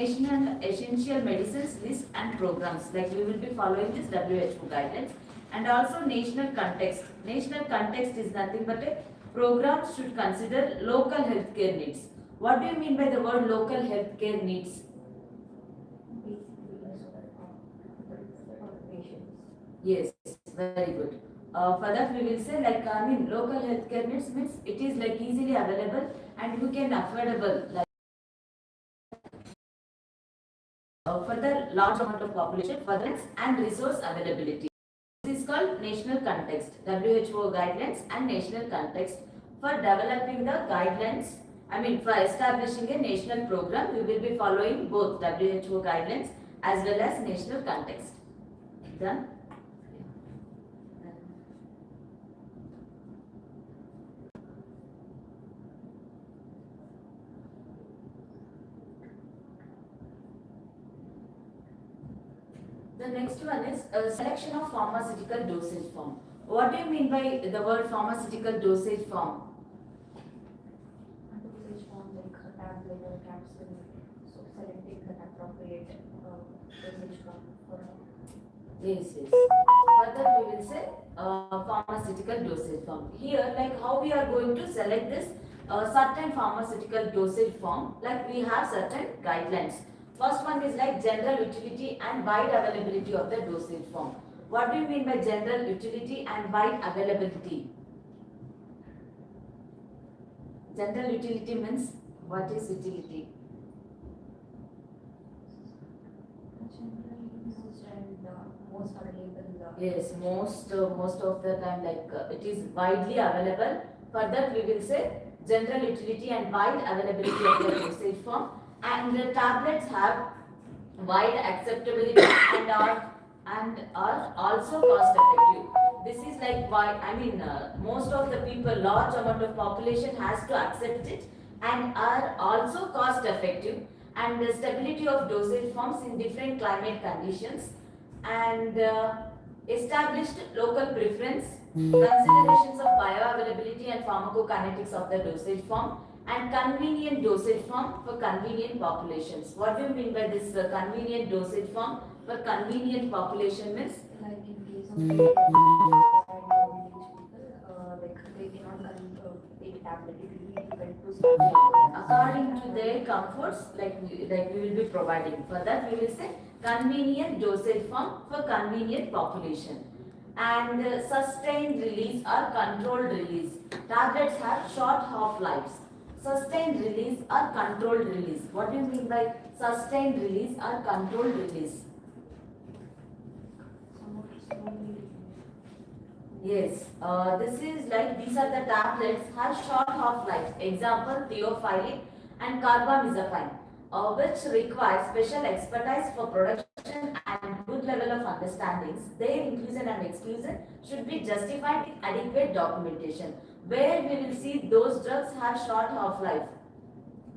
National essential medicines list and programs, like we will be following this WHO guidelines, and also national context. National context is nothing but a program should consider local healthcare needs. What do you mean by the word local healthcare needs? Yes, very good. For that we will say, like, local healthcare needs means it is like easily available and who can affordable, like for the large amount of population, furtherance and resource availability. This is called national context, WHO guidelines and national context. For developing the guidelines, for establishing a national program, we will be following both WHO guidelines as well as national context. Done? The next one is a selection of pharmaceutical dosage form. What do you mean by the word pharmaceutical dosage form? Dosage form like a tablet or capsule, so selecting the appropriate dosage form for Yes. Further we will say pharmaceutical dosage form. Here, like how we are going to select this certain pharmaceutical dosage form, like we have certain guidelines. First one is like general utility and wide availability of the dosage form. What do you mean by general utility and wide availability? General utility means, what is utility? most available. Yes, most of the time, like it is widely available. For that we will say general utility and wide availability of the dosage form. And the tablets have wide acceptability and are also cost effective. This is like why most of the people, large amount of population has to accept it and are also cost effective, and the stability of dosage forms in different climate conditions, and established local preference, considerations of bioavailability and pharmacokinetics of the dosage form, and convenient dosage form for convenient populations. What do you mean by this convenient dosage form for convenient population means? Like in case of people, like they cannot take tablet, it will be difficult to start. According to their comforts, like we will be providing. For that we will say convenient dosage form for convenient population. And sustained release or controlled release. Tablets have short half-lives. Sustained release or controlled release. What do you mean by sustained release or controlled release? Yes, this is like these are the tablets have short half-lives. Example, theophylline and carbamazepine, which require special expertise for production and good level of understandings. Their inclusion and exclusion should be justified with adequate documentation. Where we will see those drugs have short half-life.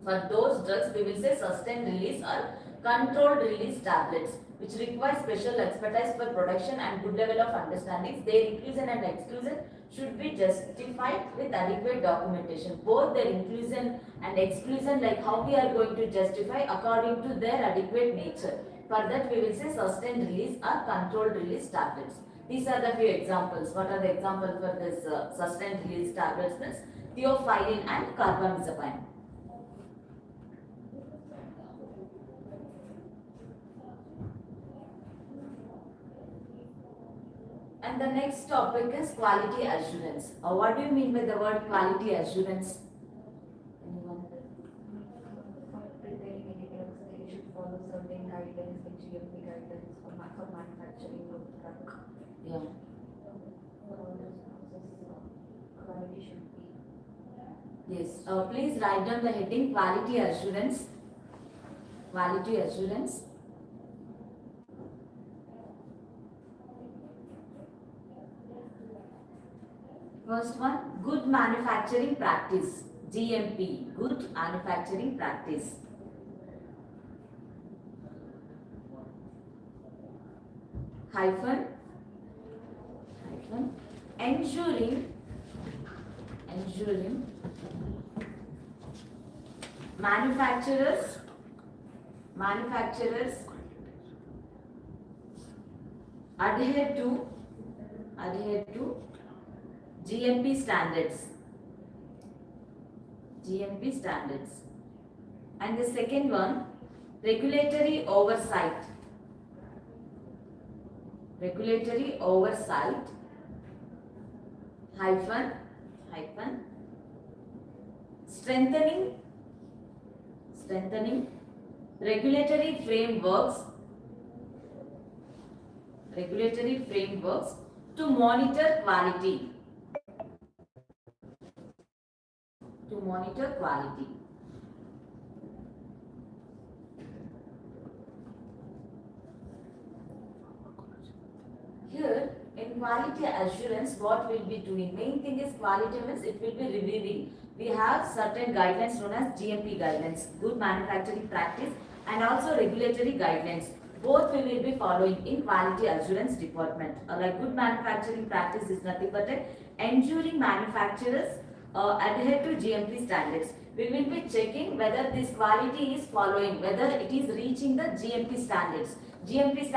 For those drugs, we will say sustained release or controlled release tablets, which require special expertise for production and good level of understandings. Their inclusion and exclusion should be justified with adequate documentation. Both their inclusion and exclusion, like how we are going to justify according to their adequate nature. For that, we will say sustained release or controlled release tablets. These are the few examples. What are the examples for this sustained release tablets? Means theophylline and carbamazepine. And the next topic is quality assurance. What do you mean by the word quality assurance? Anyone? For preparing any drugs, they should follow certain guidelines, like GMP guidelines for manufacturing of drug. Yeah. For all this process, quality should be. Yes. Please write down the heading quality assurance. Quality assurance. First one, good manufacturing practice, GMP, good manufacturing practice. Hyphen, ensuring manufacturers manufacturers adhere to GMP standards. GMP standards. And the second one, regulatory oversight. Regulatory oversight hyphen strengthening regulatory frameworks to monitor quality. Here, in quality assurance, what we'll be doing? Main thing is quality means it will be reviewing. We have certain guidelines known as GMP guidelines, good manufacturing practice, and also regulatory guidelines. Both we will be following in quality assurance department. Like good manufacturing practice is nothing but ensuring manufacturers adhere to GMP standards. We will be checking whether this quality is following, whether it is reaching the GMP standards. GMP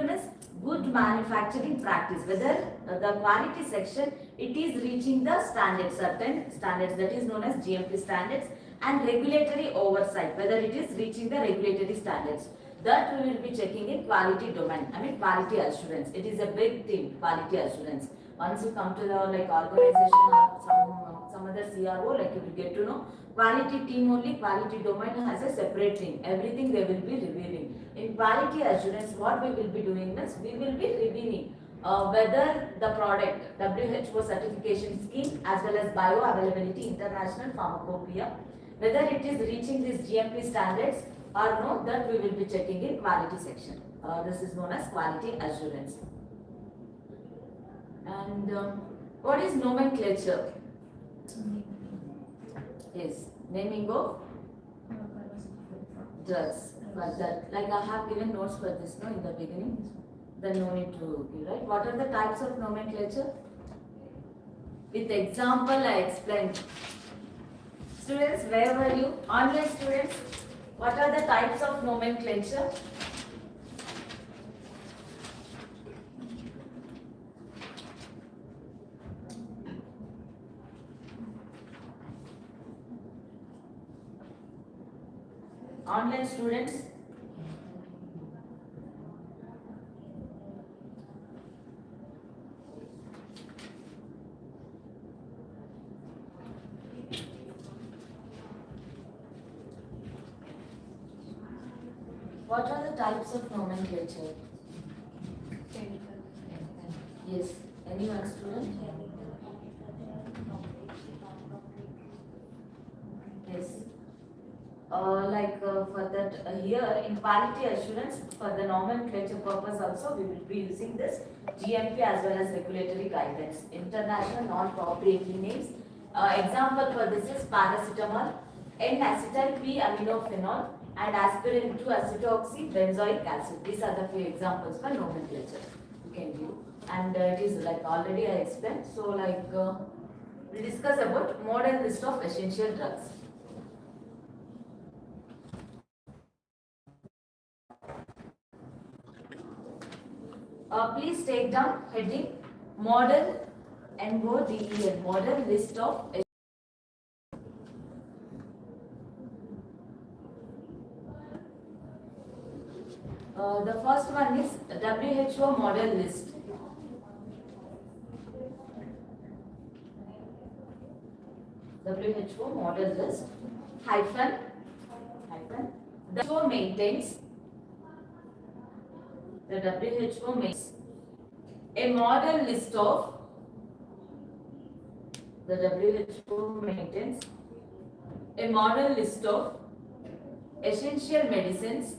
means good manufacturing practice, whether the quality section it is reaching the standards, certain standards, that is known as GMP standards, and regulatory oversight, whether it is reaching the regulatory standards. That we will be checking in quality domain, quality assurance. It is a big thing, quality assurance. Once you come to the organization or some other CRO, you will get to know quality team only, quality domain has a separate thing. Everything they will be reviewing. In quality assurance, what we will be doing is we will be reviewing whether the product WHO certification scheme as well as bioavailability international pharmacopoeia, whether it is reaching these GMP standards or no, that we will be checking in quality section. This is known as quality assurance. And what is nomenclature? Yes, naming of drugs. But that, I have given notes for this in the beginning, then no need to give, right? What are the types of nomenclature? With example I explained. Students, where were you? Online students, what are the types of nomenclature? Online students, what are the types of nomenclature? Yes, anyone student? Yes. For that here in quality assurance, for the nomenclature purpose also we will be using this GMP as well as regulatory guidance, international non-proprietary names. Example for this is paracetamol, N-acetyl P-aminophenol, and aspirin 2 acetoxy benzoic acid. These are the few examples for nomenclature you can give, and it is already I explained. So we discuss about modern list of essential drugs. Please take down heading model MODEL, model list of the first one is WHO model list. WHO model list hyphen the WHO maintains a model list of the WHO maintains a model list of essential medicines,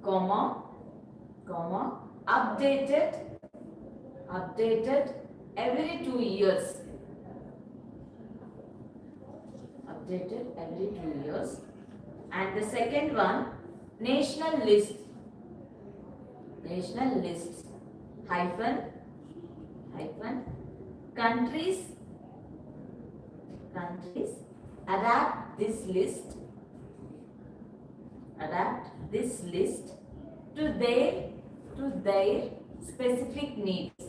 comma, updated every 2 years. And the second one, national lists hyphen countries countries adapt this list to their specific needs.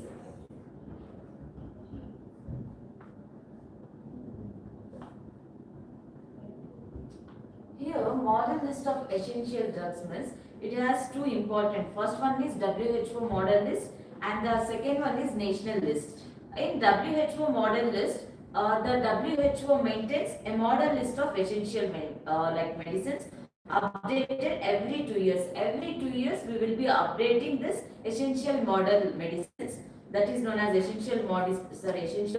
Here, model list of essential drugs means it has two important. First one is WHO model list, and the second one is national list. In WHO model list, the WHO maintains a model list of essential like medicines updated every 2 years. Every 2 years, we will be updating this essential model medicines, that is known as essential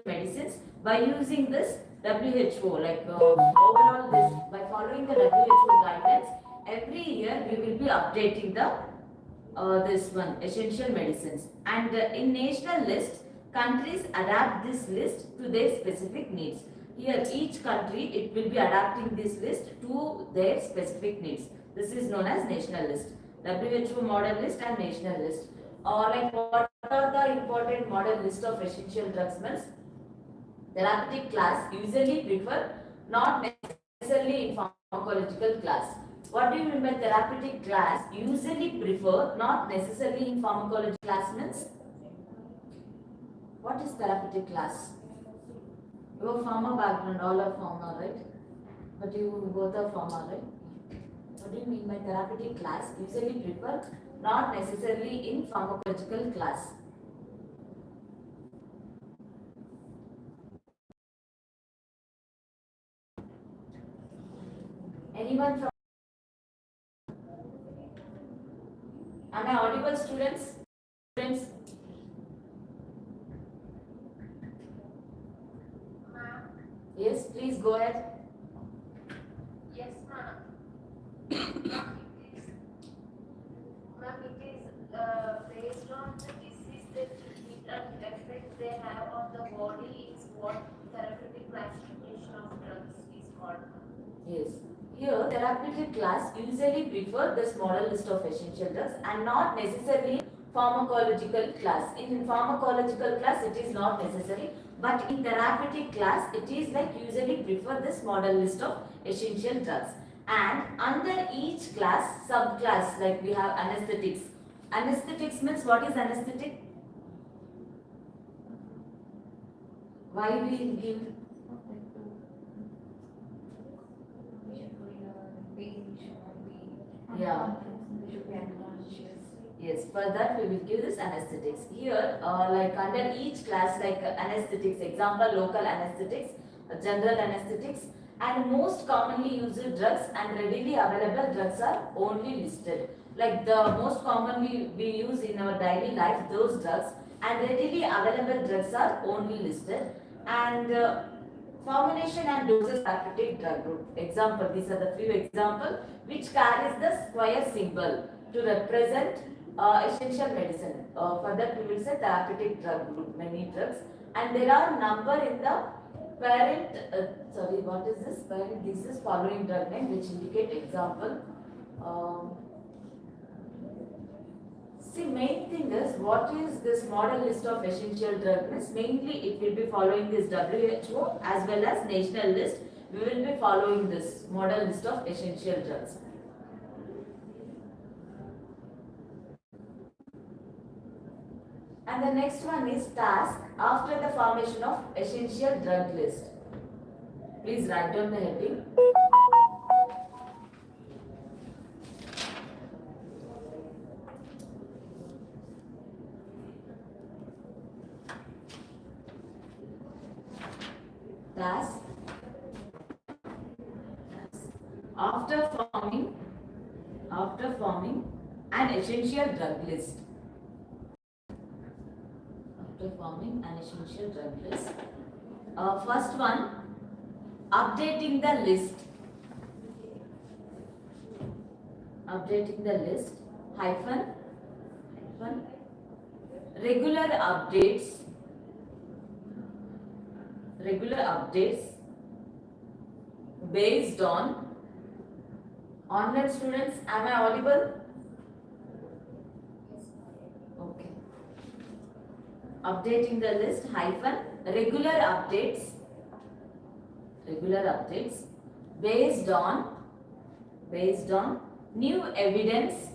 medicines, by using this WHO, like overall this, by following the WHO guidelines, every year we will be updating the this one essential medicines. And in national list, countries adapt this list to their specific needs. Here each country, it will be adapting this list to their specific needs. This is known as national list. WHO model list and national list. Or like what are the important model list of essential drugs means? Therapeutic class usually prefer, not necessarily in pharmacological class. What do you mean by therapeutic class? Usually prefer, not necessarily in pharmacology class means? What is therapeutic class? Your pharma background, all are pharma, right? But you both are pharma, right? What do you mean by therapeutic class? Usually prefer, not necessarily in pharmacological class. Anyone from? Am I audible, students? Students? Ma'am. Yes, please go ahead. Yes, ma'am. Ma'am, it is based on the disease that it and effect they have on the body is what therapeutic classification of drugs is called. Yes. Here, therapeutic class usually prefer this model list of essential drugs and not necessarily pharmacological class. In pharmacological class, it is not necessary, but in therapeutic class, it is like usually prefer this model list of essential drugs. And under each class, subclass, like we have anesthetics. Anesthetics means what is anesthetic? Why we give? Yeah. Yes, for that we will give this anesthetics. Here, like under each class, like anesthetics, example local anesthetics, general anesthetics, and most commonly used drugs and readily available drugs are only listed. Like the most commonly we use in our daily life, those drugs and readily available drugs are only listed. And formulation and doses therapeutic drug group. Example, these are the few examples which carries the square symbol to represent essential medicine. For that we will say therapeutic drug group, many drugs. And there are number in the parent, what is this? Parent, this is following drug name which indicate example. See, main thing is what is this model list of essential drugs? Mainly it will be following this WHO as well as national list. We will be following this model list of essential drugs. And the next one is task after the formation of essential drug list. Please write down the heading. Task after forming an essential drug list. After forming an essential drug list. First one, updating the list. Updating the list, hyphen, regular updates based on online students. Am I audible? Okay. Updating the list, hyphen, regular updates regular updates based on new evidence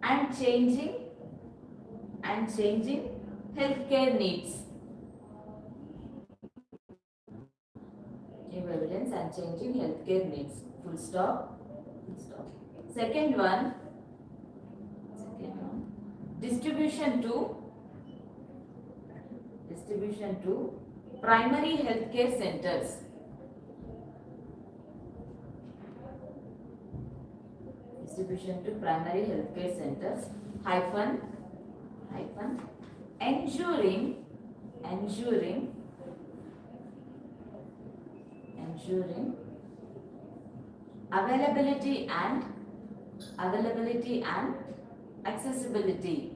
and changing healthcare needs. New evidence and changing healthcare needs. Full stop. Second one, distribution to primary healthcare centers. Distribution to primary healthcare centers hyphen ensuring availability and accessibility.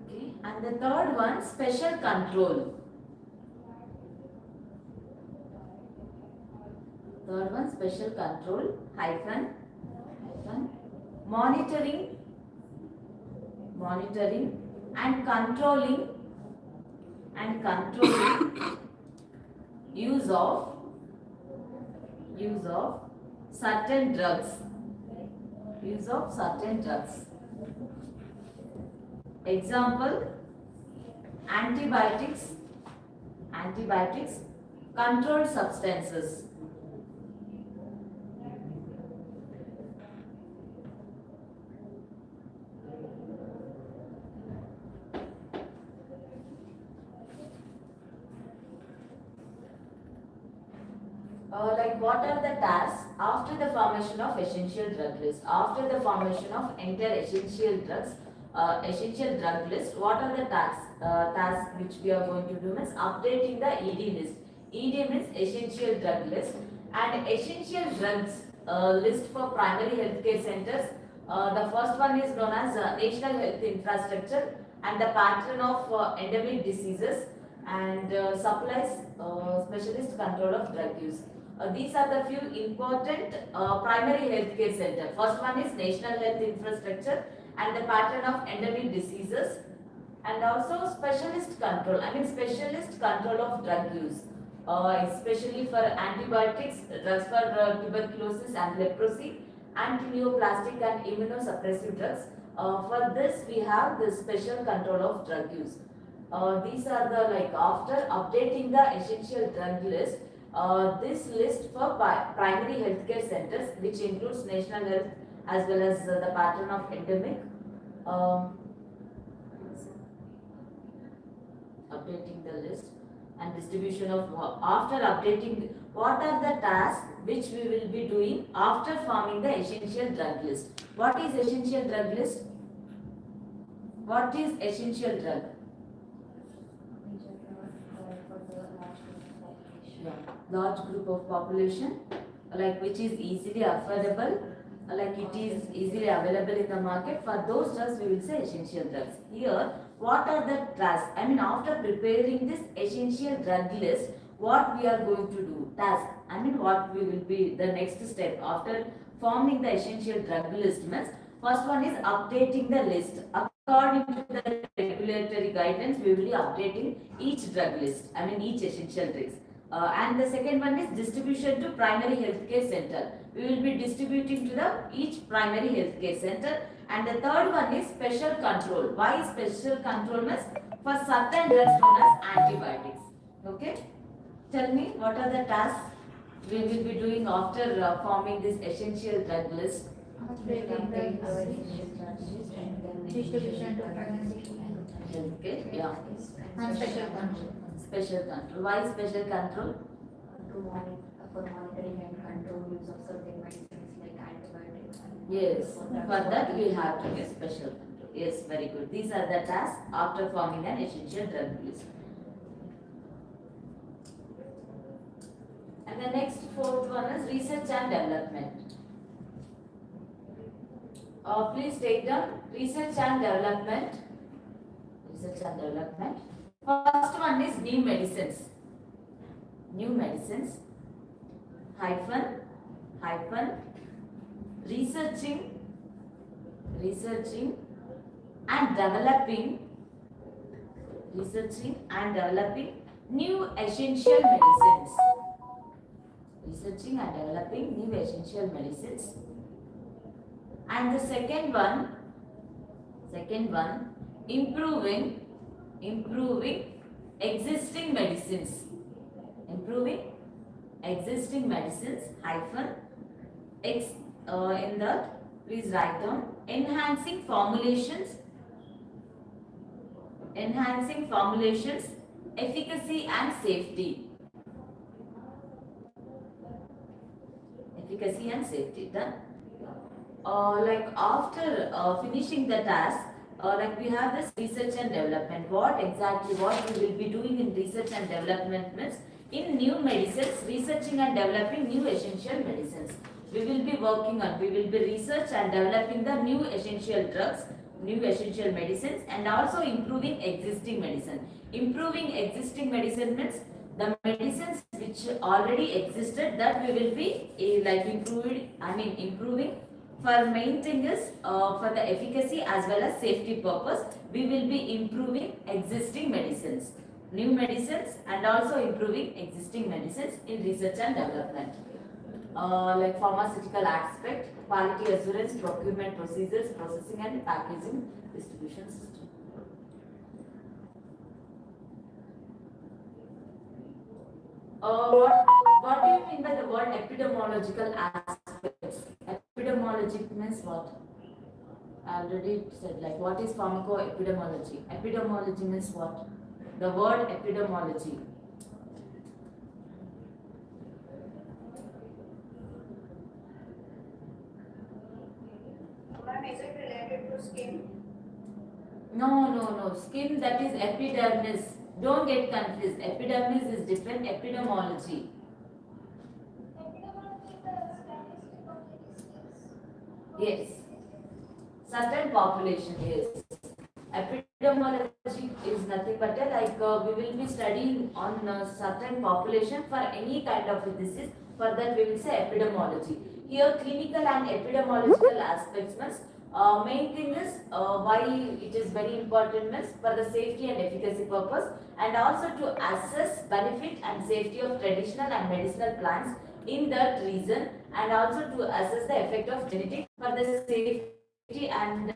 Okay, and the third one, special control. Third one, special control hyphen monitoring and controlling use of certain drugs. Example, antibiotics, controlled substances. Like what are the tasks after the formation of essential drug list? After the formation of entire essential drug list, what are the tasks which we are going to do means updating the ED list. ED means essential drug list, and essential drugs list for primary healthcare centers. The first one is known as national health infrastructure and the pattern of endemic diseases and supplies specialist control of drug use. These are the few important primary healthcare center. First one is national health infrastructure and the pattern of endemic diseases, and also specialist control. Specialist control of drug use, especially for antibiotics, drugs for tuberculosis and leprosy, anti-neoplastic and immunosuppressive drugs. For this we have the special control of drug use. These are the after updating the essential drug list. This list for primary healthcare centers, which includes national health as well as the pattern of endemic. Updating the list and distribution of after updating, what are the tasks which we will be doing after forming the essential drug list? What is essential drug list? What is essential drug? Large group of population, which is easily affordable, it is easily available in the market. For those drugs we will say essential drugs. Here, what are the tasks? After preparing this essential drug list, what we are going to do? Task. What we will be the next step after forming the essential drug list means, first one is updating the list. According to the regulatory guidelines, we will be updating each drug list, each essential drugs. And the second one is distribution to primary healthcare center. We will be distributing to each primary healthcare center. And the third one is special control. Why special control means? For certain drugs known as antibiotics. Okay? Tell me, what are the tasks we will be doing after forming this essential drug list? Distribution to primary Okay, yeah. and special control. Special control. Why special control? For monitoring and control use of certain medicines like antibiotics. Yes, for that we have to get special control. Yes, very good. These are the tasks after forming an essential drug list. And the next fourth one is research and development. Please take down research and development. Research and development. First one is new medicines. New medicines. Hyphen researching researching and developing new essential medicines. Researching and developing new essential medicines. And the second one, improving existing medicines. Improving existing medicines hyphen in that please write down enhancing formulations, efficacy and safety. Done. Like after finishing the task, like we have this research and development. What we will be doing in research and development means in new medicines, researching and developing new essential medicines. We will be research and developing the new essential drugs, new essential medicines, and also improving existing medicine. Improving existing medicine means the medicines which already existed, that we will be improving. For main thing is for the efficacy as well as safety purpose, we will be improving existing medicines, new medicines, and also improving existing medicines in research and development. Like pharmaceutical aspect, quality assurance, procurement procedures, processing and packaging, distribution system. What do you mean by the word epidemiological aspects? Epidemiology means what? I already said, like, what is pharmacoepidemiology? Epidemiology means what? The word epidemiology. Ma'am, is it related to skin? No. Skin, that is epidermis. Don't get confused. Epidermis is different. Epidemiology. Yes. Certain population, yes. Epidemiology is nothing but we will be studying on a certain population for any kind of disease. For that we will say epidemiology. Here clinical and epidemiological aspects means main thing is why it is very important means for the safety and efficacy purpose, and also to assess benefit and safety of traditional and medicinal plants in that region, and also to assess the effect of genetic for the safety and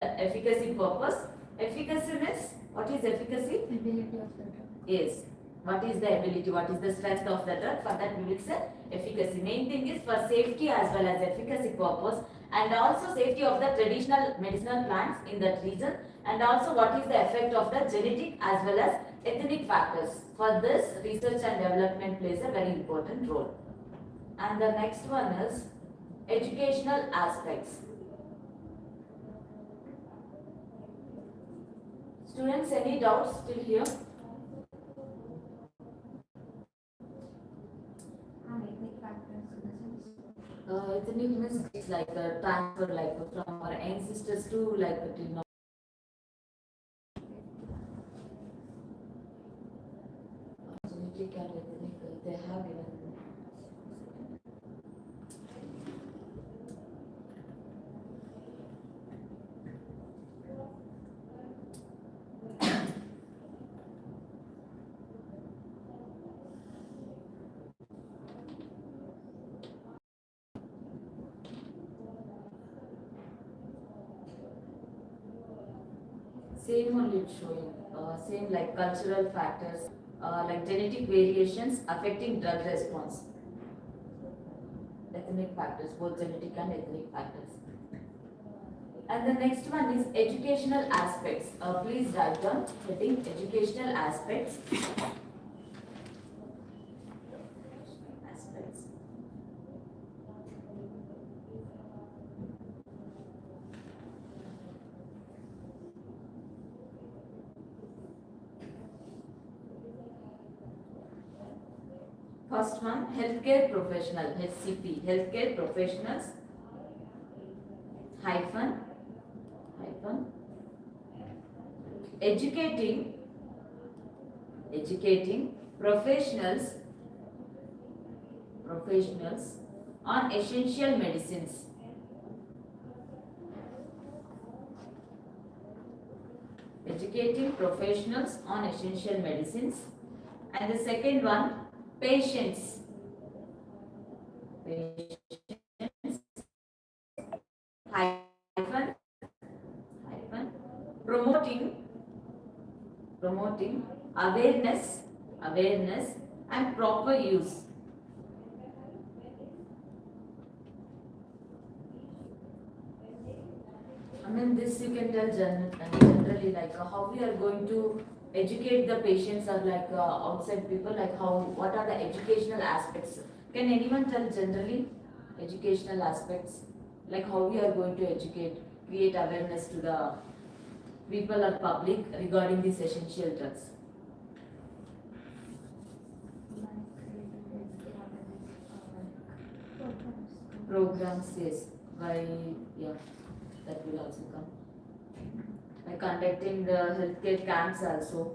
efficacy purpose. Efficacy means, what is efficacy? Ability of the drug. Yes. What is the ability? What is the strength of the drug? For that we will say efficacy. Main thing is for safety as well as efficacy purpose, and also safety of the traditional medicinal plants in that region, and also what is the effect of the genetic as well as ethnic factors. For this, research and development plays a very important role. And the next one is educational aspects. Students, any doubts till here? Ethnic factors in the sense. Ethnic means it's like a transfer, like from our ancestors to like till now. Genetic and ethnic, they have given. Same only it's showing, same like cultural factors, like genetic variations affecting drug response. Ethnic factors, both genetic and ethnic factors. And the next one is educational aspects. Please write down heading educational aspects. First one, healthcare professional, HCP, healthcare professionals, hyphen, educating professionals on essential medicines. educating professionals on essential medicines. And the second one, patients. Patients hyphen hyphen promoting awareness and proper use. I mean, this you can tell generally like how we are going to educate the patients or like outside people, like how, what are the educational aspects? Can anyone tell generally educational aspects, like how we are going to educate, create awareness to the people or public regarding these essential drugs? Programs, yes, by, yeah, that will also come. By conducting the healthcare camps also,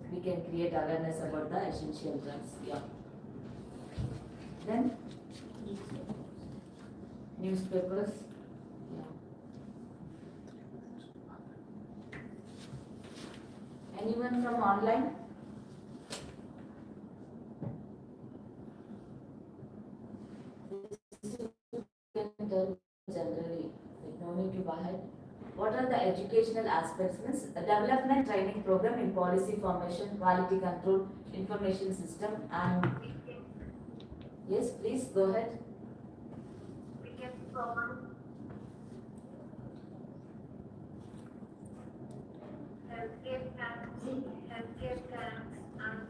we can create awareness about the essential drugs. Yeah. Then newspapers. Yeah. Anyone from online? You can tell generally, like no need to go ahead. What are the educational aspects? Means a development training program in policy formation, quality control, information system, and yes, please go ahead. We can provide healthcare camps, and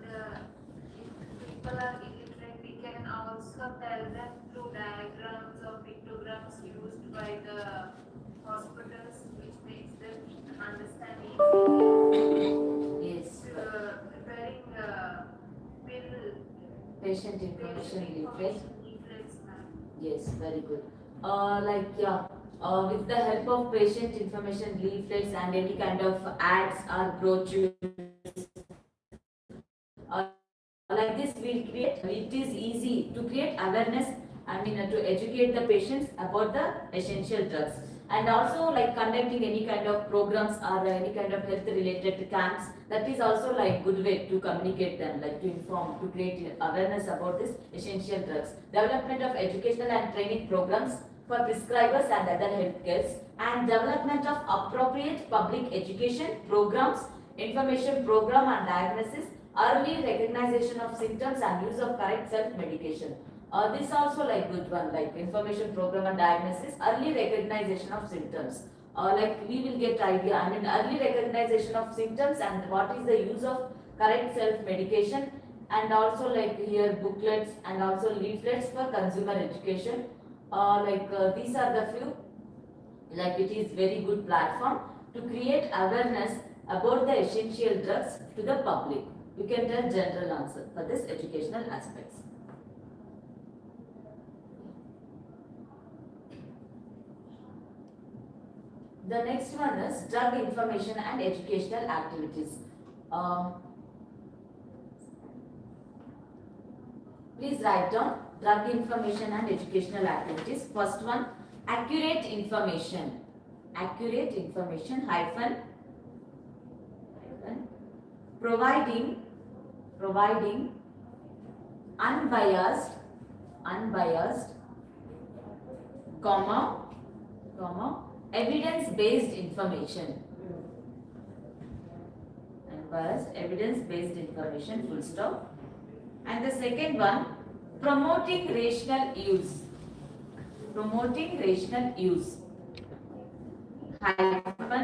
if people are illiterate, we can also tell them through diagrams or pictograms used by the hospitals, which makes them understand easily. Yes, Preparing bill patient information leaflet. leaflets, ma'am. Yes, very good. Like yeah, with the help of patient information leaflets and any kind of ads or brochures, like this we'll create. It is easy to create awareness. I mean, to educate the patients about the essential drugs, and also like conducting any kind of programs or any kind of health related camps. That is also like good way to communicate them, like to inform, to create awareness about this essential drugs. Development of educational and training programs for prescribers and other healthcares, and development of appropriate public education programs, information program and diagnosis, early recognition of symptoms and use of correct self-medication. This also like good one, like information program and diagnosis, early recognition of symptoms. Like we will get idea, I mean early recognition of symptoms and what is the use of correct self-medication, and also like here booklets and also leaflets for consumer education. These are the few, like it is very good platform to create awareness about the essential drugs to the public. You can tell general answer for this educational aspects. The next one is drug information and educational activities. Please write down drug information and educational activities. First one, accurate information. Accurate information hyphen providing unbiased evidence based information. Unbiased evidence based information, full stop. And the second one, promoting rational use. Promoting rational use hyphen